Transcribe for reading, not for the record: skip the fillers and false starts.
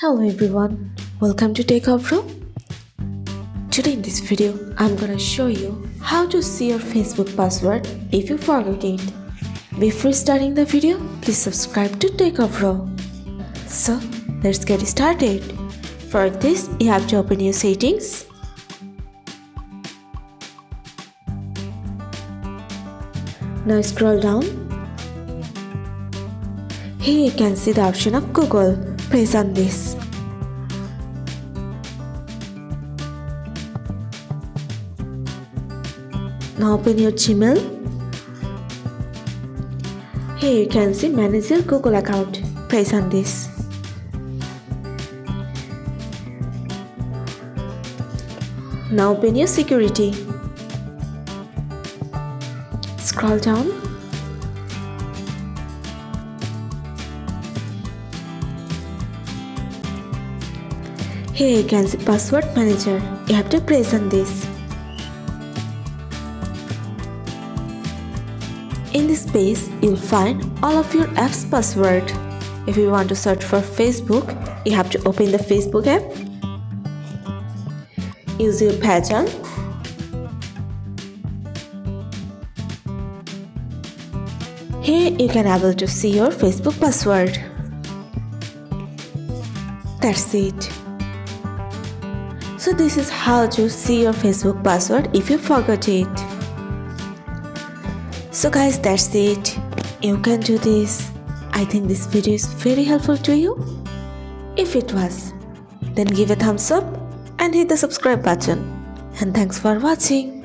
Hello everyone, welcome to Techavro. Today in this video, I'm gonna show you how to see your Facebook password if you forgot it. Before starting the video, please subscribe to Techavro. So, let's get started. For this, you have to open your settings. Now scroll down. Here you can see the option of Google. Press on this. Now open your Gmail. Here you can see manage your Google account. Press on this. Now open your security. Scroll down. Here you can see password manager. You have to press on this. In this page, you'll find all of your app's password. If you want to search for Facebook, you have to open the Facebook app. Use your pattern. Here you can able to see your Facebook password. That's it. So this is how to see your Facebook password if you forgot it. So guys, that's it. You can do this. I think this video is very helpful to you. If it was, then give a thumbs up and hit the subscribe button. And thanks for watching.